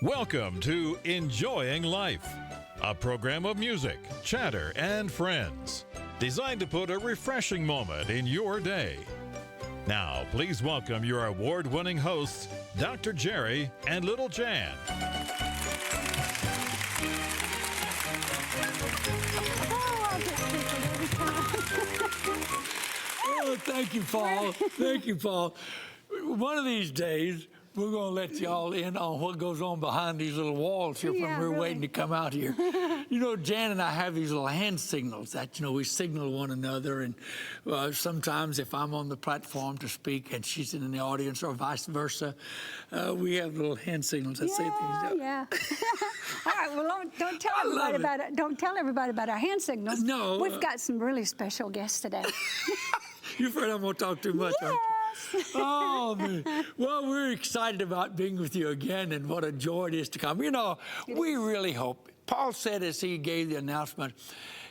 Welcome to Enjoying Life, a program of music, chatter, and friends, designed to put a refreshing moment in your day. Now, please welcome your award-winning hosts, Dr. Jerry and Little Jan. Oh, thank you, Paul. Thank you, Paul. One of these days, we're going to let y'all in on what goes on behind these little walls here when we're waiting to come out here. You know, Jan and I have these little hand signals that, we signal one another. And sometimes if I'm on the platform to speak and she's in the audience or vice versa, we have little hand signals that say things. Yeah. All right, well, don't tell everybody about it. Don't tell everybody about our hand signals. No. We've got some really special guests today. You've heard I'm going to talk too much, aren't you? Oh, man. Well, we're excited about being with you again, and what a joy it is to come. We really hope. Paul said as he gave the announcement,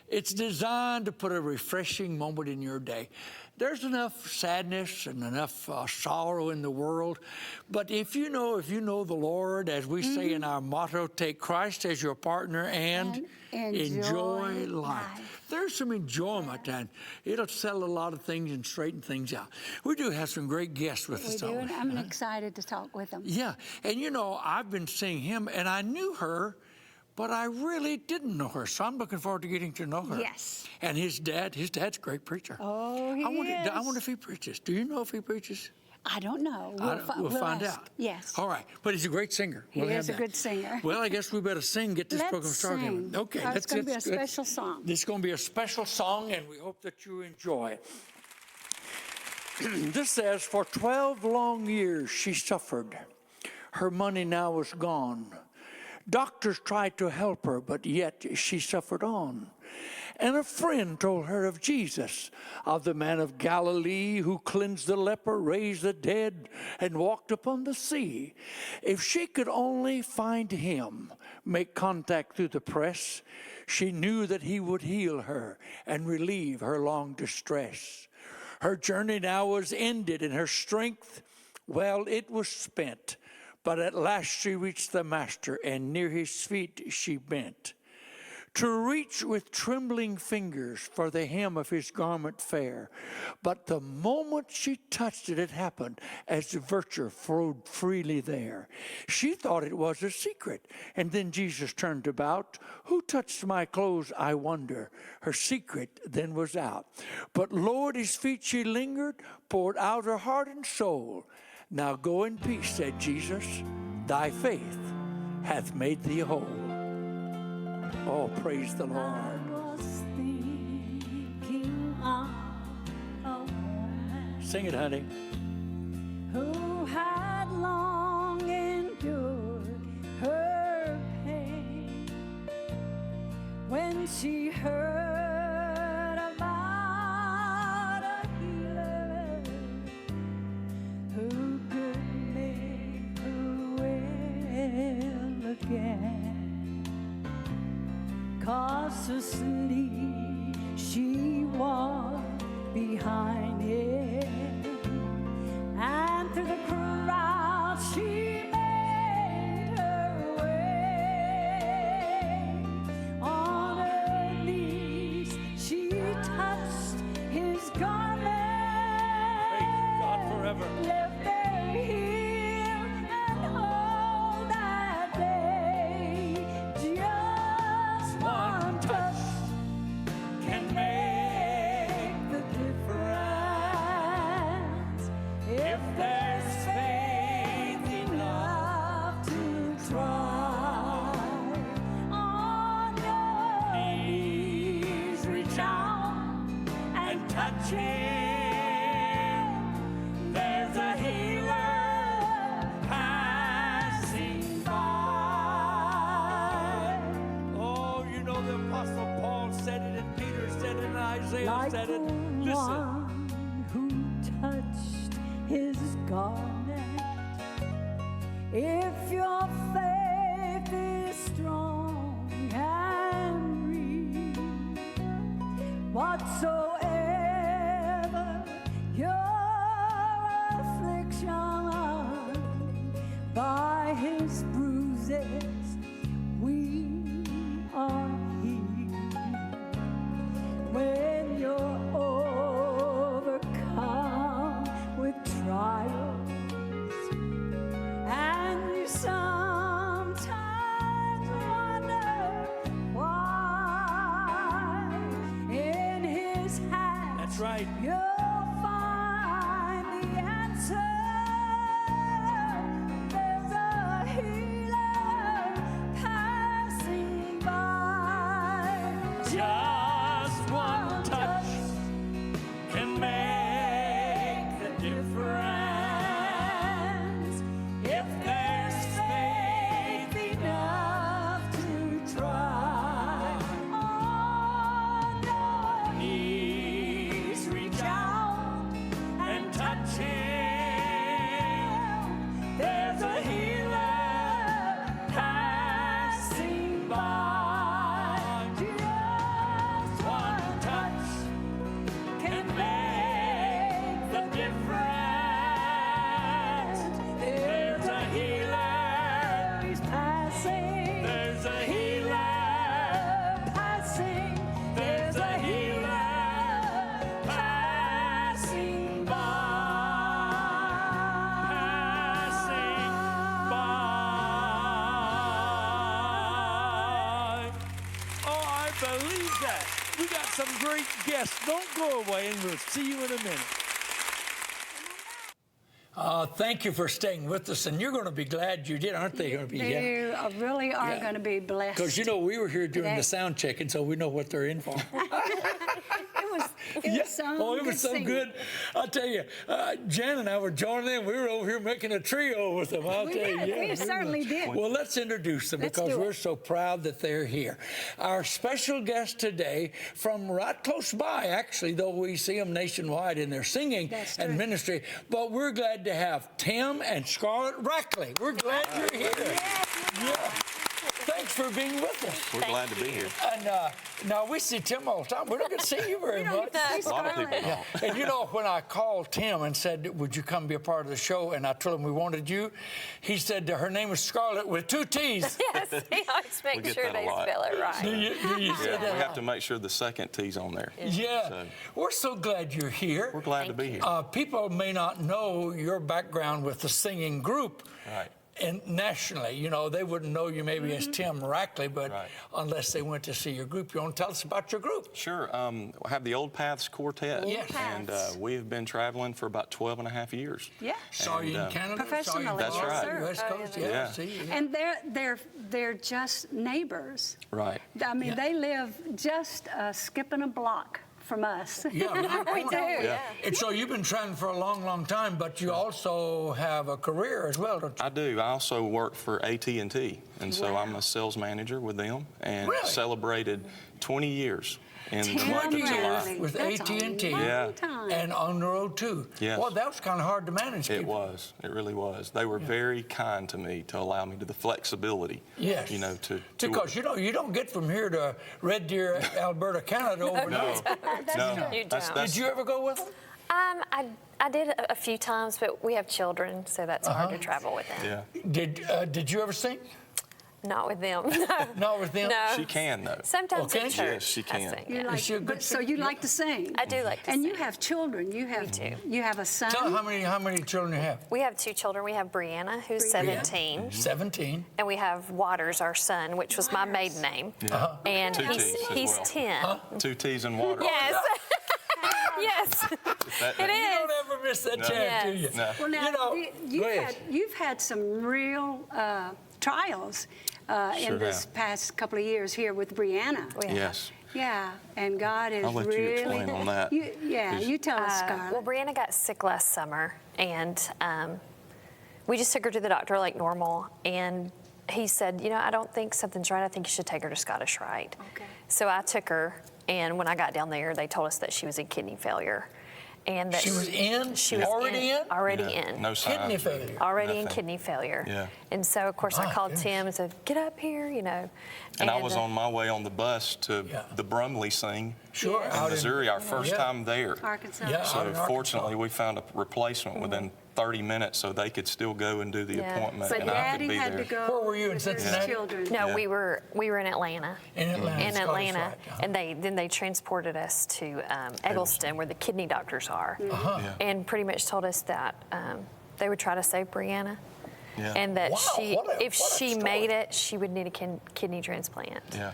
it's designed to put a refreshing moment in your day. There's enough sadness and enough sorrow in the world, but if you know the Lord, as we say in our motto, take Christ as your partner and enjoy life. There's some enjoyment, and it'll settle a lot of things and straighten things out. We do have some great guests with us. We do, and I'm excited to talk with them. Yeah, and I've been seeing him, and I knew her, but I really didn't know her, so I'm looking forward to getting to know her. Yes. And his dad's a great preacher. Oh, he is. I is. wonder if he preaches. Do you know if he preaches? I don't know. We'll find ask. out. Yes. All right, but he's a great singer. He is a good singer. Well, I guess we better get this program started. Sing. Okay, it's going to be a special song. This is going to be a special song, and we hope that you enjoy it. This says, for 12 long years she suffered. Her money now was gone. Doctors tried to help her, but yet she suffered on. And a friend told her of Jesus, of the man of Galilee who cleansed the leper, raised the dead, and walked upon the sea. If she could only find him, make contact through the press, she knew that he would heal her and relieve her long distress. Her journey now was ended, and her strength, well, it was spent. But at last she reached the Master, and near his feet she bent, to reach with trembling fingers for the hem of his garment fair. But the moment she touched it, it happened as the virtue flowed freely there. She thought it was a secret, and then Jesus turned about. Who touched my clothes, I wonder? Her secret then was out. But lo, at his feet she lingered, poured out her heart and soul. Now go in peace, said Jesus, thy faith hath made thee whole. Oh, praise the Lord. I was thinking of a man Sing it, honey. who had long endured her pain. When she heard about a healer who could make her well again, cautiously she walked behind him, and through the crowd she made her way. On her knees she touched his garment. Praise God forever. Left there healed and whole that day. Just one touch Can make the difference. If there's faith enough to try, on your knees reach out and touch him. There's a healer passing by. Oh, the Apostle Paul said it, and Peter said it, and Isaiah Like said the it. Listen. one who touched his garment. If your faith is strong and real, whatsoever your affliction, by his bruises right. You'll find the answer. There's a healer passing by. Just one touch can make the difference. If there's faith enough to try, on your knees reach out and touch him. There's a healer passing by. Just one touch can make the difference. There's a healer, he's passing. There's a healer passing. There's a healer passing by. Passing by. Oh, I believe that. We got some great guests. Don't go away, and we'll see you in a minute. Thank you for staying with us, and you're going to be glad you did, aren't they going to be? They really are Yeah. going to be blessed. Because, you know, we were here doing Today. the sound check, and so we know what they're in for. It was so Oh, it was so singing. good. I'll tell you, Jan and I were joining in. We were over here making a trio with them. I'll We tell you. did. Yeah, We certainly did. Well, let's introduce them Let's because do we're it. so proud that they're here. Our special guest today from right close by, actually, though we see them nationwide in their singing That's and true. ministry. But we're glad to have Tim and Scarlett Rackley. We're glad you're here. Yeah. Thanks for being with us. We're glad to be here. And now we see Tim all the time. We don't get to see you very much. A lot of people don't. And you know, when I called Tim and said, would you come be a part of the show, and I told him we wanted you, he said her name is Scarlett with 2 T's. Yes, he always We makes get sure that a they lot. spell it right. Do you say Yeah, that? we have to make sure the second T's on there. Yeah. So- We're so glad you're here. We're glad to be here. People may not know your background with the singing group. Right. And nationally, you know, they wouldn't know you maybe as Tim Rackley, but Right. unless they went to see your group. You want to tell us about your group? Sure. I have the Old Paths Quartet. Yes. And we have been traveling for about 12 and a half years. Yeah. Saw you in And, Canada. Professionally. Saw you in That's Florida, right. West Oh, Coast. yeah. Yeah. Yeah. See, yeah. And they're just neighbors. Right. I mean, Yeah. they live just skipping a block from us. Yeah, We do, yeah. And so you've been traveling for a long, long time, but you also have a career as well, don't you? I do. I also work for AT&T, and so I'm a sales manager with them, and Really? celebrated 20 years in the month of 20 July. years with That's a AT&T. long Yeah. time. And on the road too. Yes. Well, that was kind of hard to manage. It people. was. It really was. They were very kind to me to allow me the flexibility. Yes. You know, to Because you know you don't get from here to Red Deer, Alberta, Canada overnight. no. You That's, don't. that's, Did you ever go with them? I did a few times, but we have children, so that's hard to travel with them. yeah. Did you ever sing? Not with them. Not with them. No. She can though. Sometimes Okay. at church. Yes, she I can. sing, You yeah. like, Is she a good but, so you like to sing. I do like to And sing. you have children. You have do. You have a son. Tell how many children you have? We have 2 children. We have Brianna, who's Brianna. 17, 17. and we have Waters, our son, which was my maiden name. Yeah. And 2 T's as he's well. 10. 2 T's and water. Yes. yes. That- It You is. don't ever miss that No. chance, do you? Yes. No. Well, now You know, you've go ahead. you've had some real trials Sure in this have. past couple of years here with Brianna. We have. Yes. Yeah, and God is I'll let you really. explain on that. You tell us, Scarlett. Well, Brianna got sick last summer, and we just took her to the doctor like normal, and he said, you know, I don't think something's right. I think you should take her to Scottish Rite. Okay. So I took her, and when I got down there, they told us that she was in kidney failure. And that She was in? She was Already in? Already Yeah. in. No signs. Kidney failure. Already in Nothing. kidney failure. Yeah. And so, of course, I My called goodness. Tim and said, get up here, you know. And I was on my way on the bus to Yeah. the Brumley Sing Sure. in out in- Missouri, our first yeah. time there. Arkansas. Yeah. out in So Arkansas. fortunately, we found a replacement within 30 minutes so they could still go and do the Yeah. appointment, But and I could Daddy be had there. to go. Where were you, in with their Cincinnati? Children. No, Yeah. we were in Atlanta. In Atlanta. In Scottish Atlanta, Rite, uh-huh. and then they transported us to Eggleston, where the kidney doctors are, Uh-huh. Yeah. and pretty much told us that they would try to save Brianna, Yeah. and that Wow, if what a she story. made it, she would need a kidney transplant. Yeah.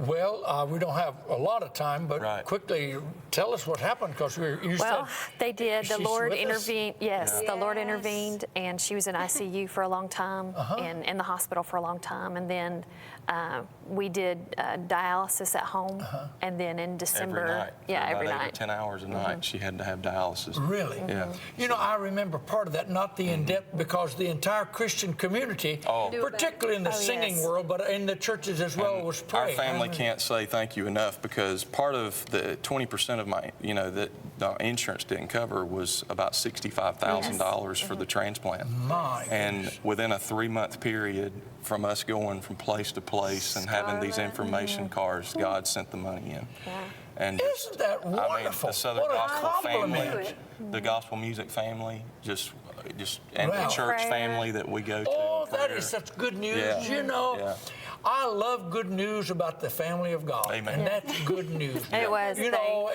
Well, we don't have a lot of time, but Right. quickly tell us what happened, because you Well, said they did. The she's Lord with us? intervened. Yes, the Lord Yes. intervened, and she was in ICU for a long time, and in the hospital for a long time. And then we did dialysis at home, and then in December, Every night. yeah, for every about 8 or night. 10 hours a night, she had to have dialysis. Really? Yeah. You know, I remember part of that, not the in-depth, because the entire Christian community, Oh. particularly in the Oh, singing yes. world, but in the churches as well, was Our praying. family can't say thank you enough, because part of the 20% of my, that the insurance didn't cover was about $65,000 for the transplant. My And goodness. within a 3-month period, from us going from place to place and having these information cards, God sent the money in. And just, Isn't that I mean, wonderful? the Southern What a Gospel compliment. family, the gospel music family, and Wow. the church Prayer. family that we go to. Oh, in that prayer. is such good news. Yeah. You know, Yeah. I love good news about the family of God. Amen. And that's good news. It was. You know,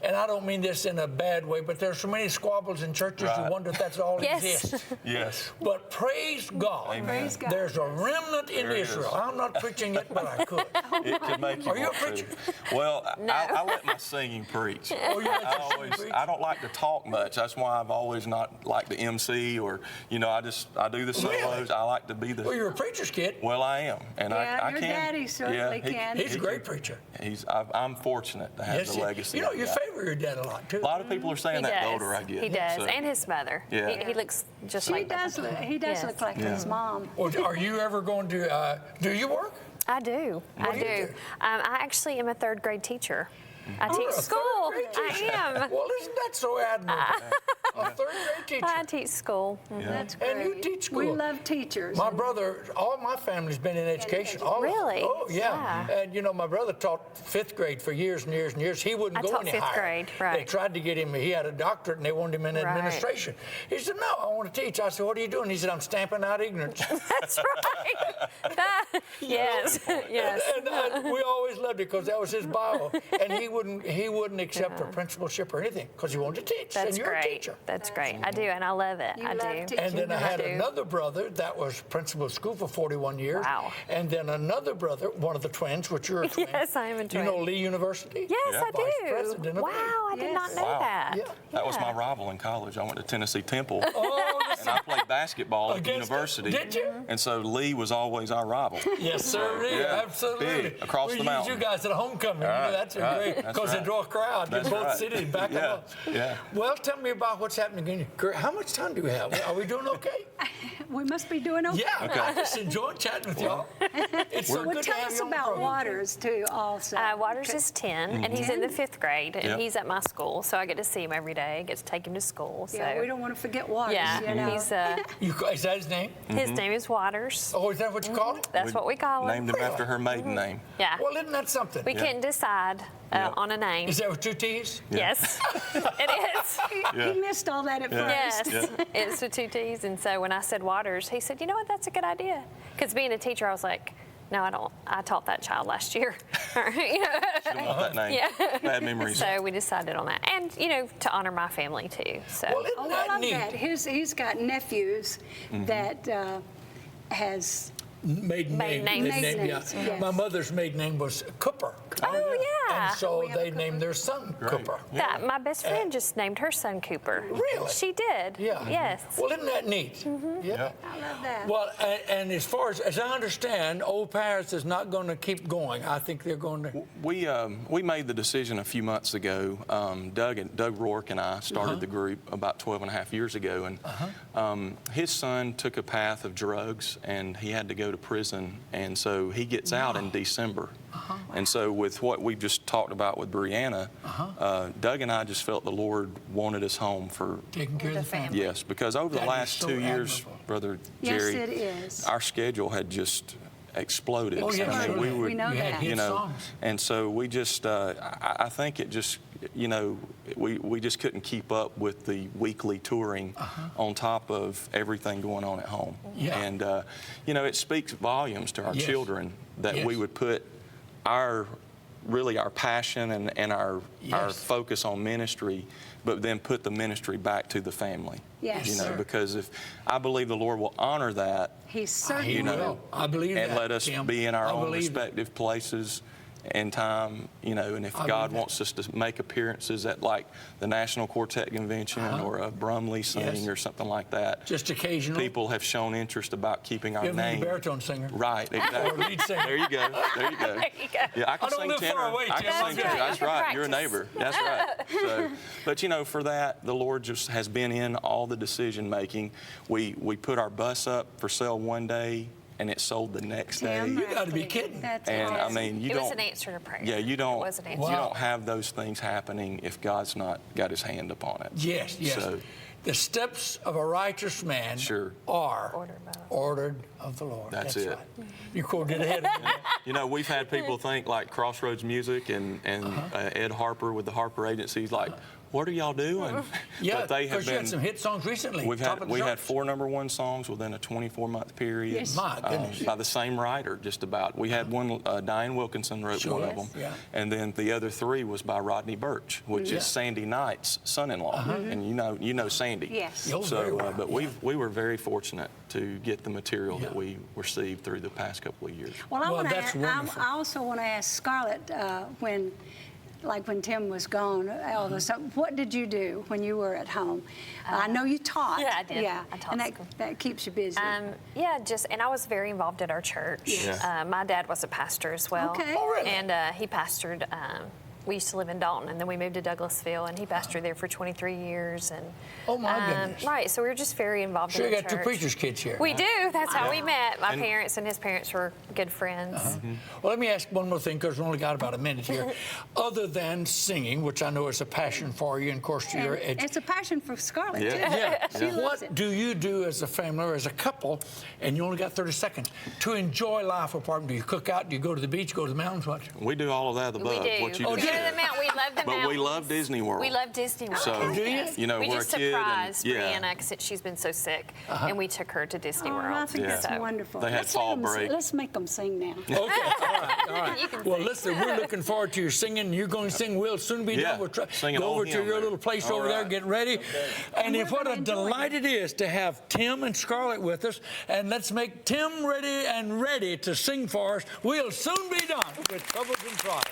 and I don't mean this in a bad way, but there's so many squabbles in churches, you Right. wonder if that's all Yes. exists. Yes. But praise God, Amen. Praise God. there's a remnant in There is. Israel. I'm not preaching it, but I could. It could make you Are you a want to. preacher? Well, I let my singing preach. Oh, you let your singing preach? I don't like to talk much. That's why I've always not liked the MC, or I do the solos. Really? I like to be the. Well, you're a preacher's kid. Well, I am, and Yeah, I your can. daddy certainly can. He's a great preacher. I'm fortunate to have Yes, the he- legacy. you know, I've you got. favor your dad a lot, too. A lot of people are saying He that the does. older I get. He does, so- and his mother. Yeah. He looks just He like does. He does Yes. look like his mom. Well, are you ever going to, do you work? I do. What I do you do. do? I actually am a third grade teacher. I You're teach a third school. grade teacher. I am. Well, isn't that so admirable? A third grade teacher. I teach school. That's And you great. teach We school. love teachers. My brother, all my family's been in education. All of them. Really? Oh, yeah. Yeah. And, my brother taught 5th grade for years and years and years. He wouldn't I go taught any 5th higher. grade, They right. tried to get him, he had a doctorate, and they wanted him in Right. administration. He said, no, I want to teach. I said, what are you doing? He said, I'm stamping out ignorance. That's right. Yes. Yes. And we always loved it because that was his Bible. And he wouldn't accept a principalship or anything because he wanted to teach. That's and you're a great. teacher. That's great. I do, and I love it. You I love do. teaching. And then I had do. another brother that was principal of school for 41 years. Wow. And then another brother, one of the twins, which you're a twin. Yes, I am a Do you know twin. Lee University? Yes, Yeah. I Vice do. president of Wow, I did not Yes. know Wow. that. Yeah. That was my Yeah. rival in college. I went to Tennessee Temple, Oh, and I played basketball at the Against university. did you? And so Lee was always our rival. yes, sir. Yeah, Absolutely. big, across we the use mountain. you guys at homecoming. Right, That's right, great that's because they right. draw a crowd. That's Get both right. cities back them Yeah, up. yeah. Well, tell me about what's happening in your career. How much time do we have? Are we doing okay? We must be doing okay. Yeah. I just enjoyed chatting with y'all. It's so Well, good to tell have us you on the about program. Waters too, also. Waters is 10, and he's in the 5th grade, and Yep. he's at my school, so I get to see him every day. I get to take him to school. So Yeah, we don't want to forget Waters. yeah, you know. he's Is that his name? his name is Waters. Oh, is that what you call him? That's what we call him. Named him after her maiden name. Yeah. Well, isn't that something? We couldn't decide on a name. Is that with 2 T's? Yes, it is. He missed all that at first. Yes, it's with 2 T's. And so when I said Waters, he said, you know what, that's a good idea. Because being a teacher, I was like, no, I don't. I taught that child last year. You know? She don't want that name. Yeah. Bad memories. So we decided on that. And, to honor my family too. So Well, isn't Oh, I that love neat? that. He's got nephews that has. Maiden Maiden name. names. Maiden Yeah. names, yes. My mother's maiden name was Cooper. Oh, yeah. And so We have a they named their son Great. Cooper. that my best friend just named her son Cooper. Really? She did. Yeah. Yes. Well, isn't that neat? Yeah. I love that. Well, and as far as I understand, Old Paris is not going to keep going. I think they're going to. We made the decision a few months ago. Doug Rourke and I started the group about 12 and a half years ago, and his son took a path of drugs, and he had to go to prison, and so he gets out in December. And so with what we just talked about with Brianna, Doug and I just felt the Lord wanted us home for. Taking care of the family. Yes, because over the That is last so 2 years, admirable. Brother Yes, Jerry, it is. our schedule had just exploded. Oh, yeah, I mean, sure. we would, We know You had that. hit you know, songs. and so we just, I think it just, we just couldn't keep up with the weekly touring on top of everything going on at home. Yeah. And, it speaks volumes to our Yes. children that we Yes. would put our passion and our Yes. focus on ministry, but then put the ministry back to the family. Yes. You know, Sir. because if I believe the Lord will honor that He certainly He know, will. I believe and that, let us Tim. be in our I own believe it. respective places in time, you know, and if God wants us to make appearances at like the National Quartet Convention or a Brumley sing or something like that. Just occasional. People have shown interest about keeping our Give me name. a baritone singer. Right, exactly. Or lead singer. There you go. There you go. There you go. Yeah, I can I don't sing live tenor. far away, I Tim. can sing tenor. That's That's right. right. You're a Practice. neighbor. That's right. So, but you know, for that, the Lord just has been in all the decision making. We put our bus up for sale one day, and it sold the next day. Tim, You got to be kidding. That's And I awesome. mean, you It don't. was an answer to prayer. Yeah, you don't. It was an answer. You Wow. don't have those things happening if God's not got His hand upon it. Yes, yes. So, The steps of a righteous man Sure. are Ordered by the ordered of the Lord. That's it. Right. You quoted ahead of me. you know, we've had people think like Crossroads Music and Ed Harper with the Harper Agencies, like, what are y'all doing? Yeah, But they have because you had some hit songs recently. We've top had of the we had charts. 4 #1 songs within a 24-month period. Yes. My goodness. By the same writer, just about. We had one. Diane Wilkinson wrote Sure. one of them, Yeah. and then the other 3 was by Rodney Birch, which is Sandy Knight's son-in-law, and you know Sandy. Yes. Oh, very well. But we were very fortunate to get the material that we received through the past couple of years. Well, I Well, want to. that's wonderful. I also want to ask Scarlett when Tim was gone, what did you do when you were at home? I know you taught. Yeah, I did. Yeah, I taught and school. that keeps you busy. Yeah, and I was very involved at our church. Yeah. My dad was a pastor as well. Okay. Oh, really? And he pastored. We used to live in Dalton, and then we moved to Douglasville, and he pastored there for 23 years. And Oh, my goodness. Right, so we were just very involved Sure, in you the got church. 2 preachers' kids here. We do. That's how we met. My And- parents and his parents were good friends. Well, let me ask one more thing, because we only got about a minute here. Other than singing, which I know is a passion for you, and of course, And your it's a passion for Scarlett, Yeah. too. Yeah. She loves What it. do you do as a family or as a couple, and you only got 30 seconds, to enjoy life apart? Do you cook out? Do you go to the beach, go to the mountains? What? We do all of that We above. do. What you we just go to said. the mountain. We love the But mountains. we love Disney World. We love Disney World. So, Do you? you know, we we're just a kid. surprised And, yeah. Brianna because she's been so sick, and we took her to Disney Oh, World. I think that's So- wonderful. They had Let's fall let 'em break. Let's make them sing now. Okay, all right. You can Well, sing. listen, we're looking forward to your singing. You're going to sing. We'll soon be Yeah, done. We'll sing an go old over to hymn your there. little place All over there, right. get ready. And we're if what gonna a enjoy delight it is to have Tim and Scarlett with us. And let's make Tim ready to sing for us. We'll soon be done with Troubles and Trials.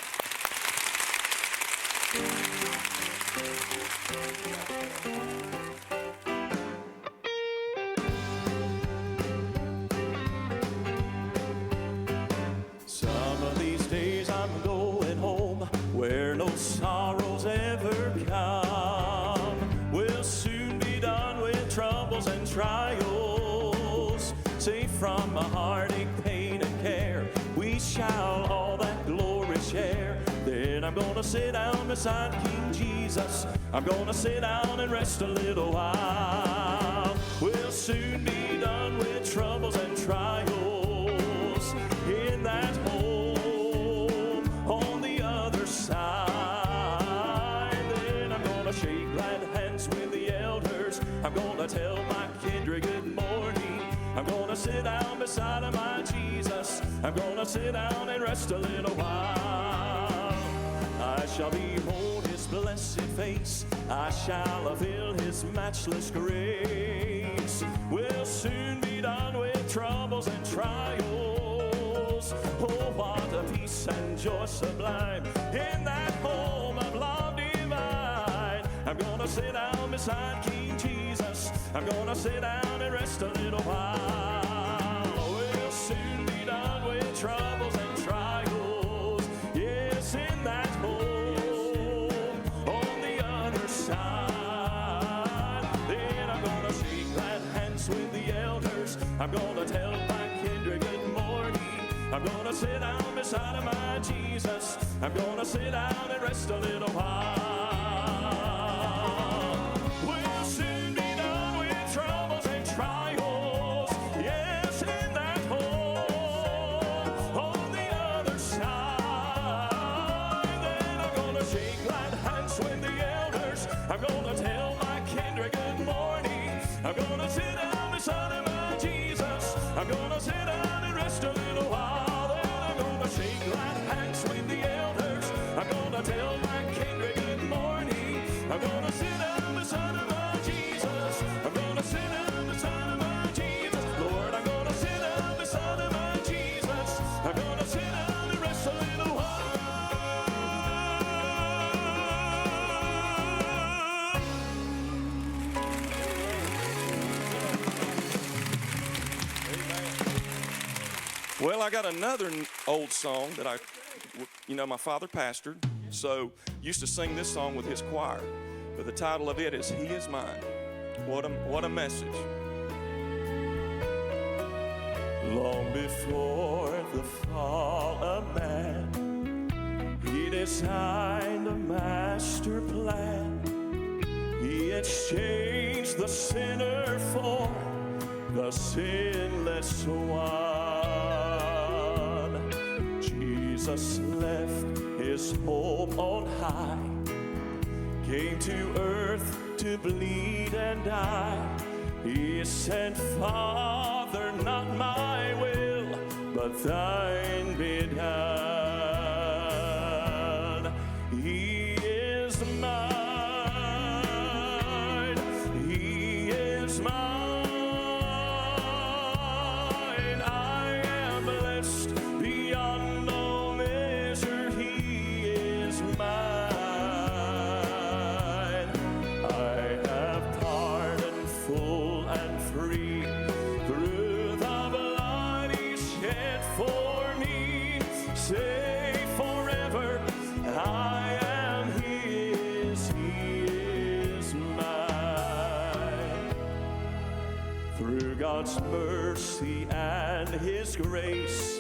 Some of these days I'm going home where no sorrows ever come. We'll soon be done with troubles and trials. Safe from a heartache, pain, and care, we shall all that glory share. Then I'm gonna sit down beside King Jesus. I'm gonna sit down and rest a little while. We'll soon be done with troubles and trials in that home on the other side. Then I'm gonna shake glad hands with the elders. I'm gonna tell my kindred good morning. I'm gonna sit down beside of my Jesus. I'm gonna sit down and rest a little while. I shall behold his blessed face. I shall feel his matchless grace. We'll soon be done with troubles and trials. Oh, what a peace and joy sublime in that home of love divine. I'm gonna sit down beside King Jesus. I'm gonna sit down and rest a little while. We'll soon be done with troubles and trials. Yes, in that home on the other side. Then I'm gonna shake glad hands with the elders. I'm gonna tell my kindred good morning. I'm gonna sit down beside of my Jesus. I'm gonna sit down and rest a little while. We'll soon be done with troubles and trials. Yes, in that home on the other side. Then I'm gonna shake glad hands with the elders. I'm gonna tell my kindred good morning. I'm gonna sit down beside of my Jesus. I'm gonna sit down and rest a little while. Then I'm gonna shake glad hands with the elders. I'm gonna tell my kindred good morning. I'm gonna sit down beside of my Jesus. I'm gonna sit down beside of my Jesus. Lord, I'm gonna sit down beside of my Jesus. I'm gonna sit down and rest a little while. Well, I got another old song that my father pastored, so used to sing this song with his choir. But the title of it is "He Is Mine." What a message. Long before the fall of man, he designed a master plan. He exchanged the sinner for the sinless one. Jesus left his home on high, came to earth to bleed and die. He said, Father, not my will, but thine be done. He is mine. He is mine. I am blessed beyond no measure. He is mine. I have pardon full and free through the blood he shed for me. Say forever, I am his, he is mine. Through God's mercy and his grace,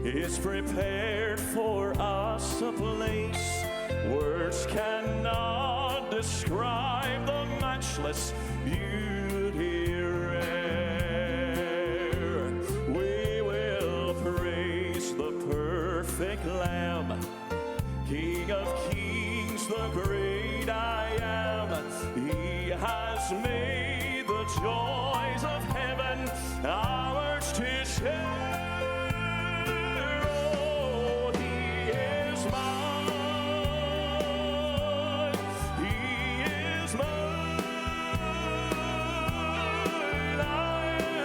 is prepared for us a place. Words cannot describe the matchless beauty rare. We will praise the perfect Lamb, King of kings, the great I am. He has made the joys of heaven ours to share. Oh, he is mine. He is mine. I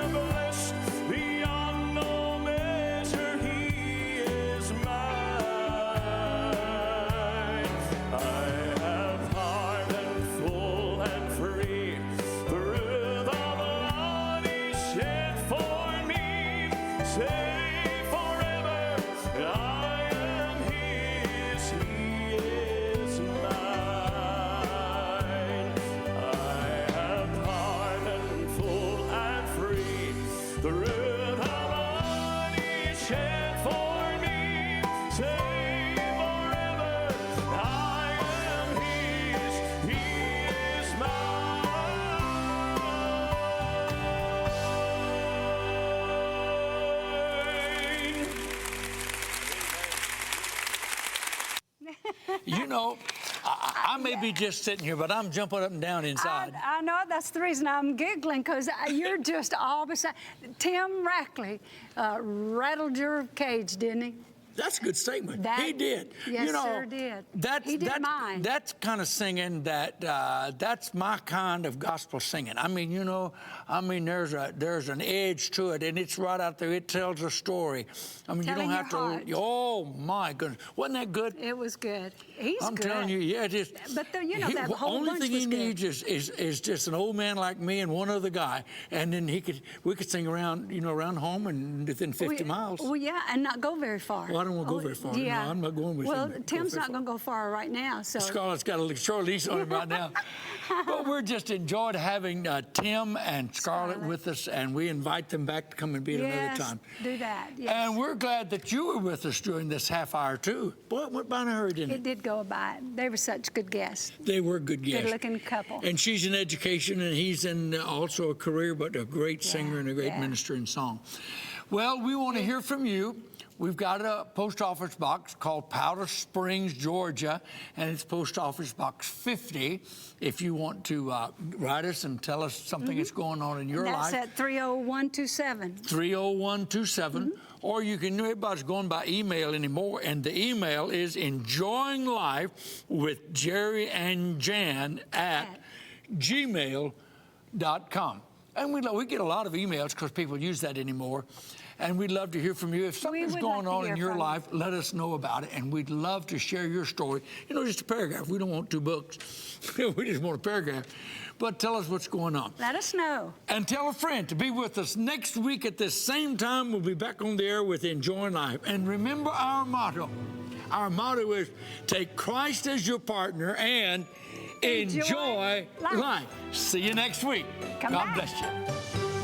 am blessed beyond no measure. He is mine. I have pardon full and free through the blood he shed for me. Say forever, I am his, he is mine. I have pardon full and free through the blood he shed for me. Say forever, I am his, he is mine. You know, I may be just sitting here, but I'm jumping up and down inside. I know that's the reason I'm giggling, because you're just all beside. Tim Rackley rattled your cage, didn't he? That's a good statement. That- He did. Yes, you know, sir, did. He did mine. That's kind of singing that's my kind of gospel singing. I mean, you know, there's an edge to it, and it's right out there. It tells a story. I mean, Telling you don't have your heart. to. Oh my goodness, wasn't that good? It was good. He's I'm good. telling you, yeah, it is. But the whole only bunch thing was he good. needs is just an old man like me and one other guy, and then we could sing around home and within 50 miles. Well, yeah, and not go very far. Well, I don't want to go very far. No, Yeah. I'm not going with well, him. Tim's not going to go far right now. So Scarlett's got a short leash on him right now. But we're just enjoyed having Tim and Scarlett with us, and we invite them back to come and be at another time. Do that. Yes. And we're glad that you were with us during this half hour, too. Boy, it went by in a hurry, didn't It did go by. They were such good guests. They were good guests. Good-looking couple. And she's in education, and he's in also a career, but a great singer and a great minister in song. Well, we want to hear from you. We've got a post office box called Powder Springs, Georgia, and it's post office box 50. If you want to write us and tell us something that's going on in your life. That's at 30127. 30127. Or you can, everybody's going by email anymore, and the email is ENJOYINGLIFE with Jerry and Jan at gmail.com. And we get a lot of emails because people use that anymore. And we'd love to hear from you. If something's would going like to on in hear your from life, let us know about it. And we'd love to share your story. You know, just a paragraph. We don't want 2 books. We just want a paragraph. But tell us what's going on. Let us know. And tell a friend to be with us next week at this same time. We'll be back on the air with Enjoying Life. And remember our motto. Our motto is take Christ as your partner and enjoy life. See you next week. Come God back. bless you.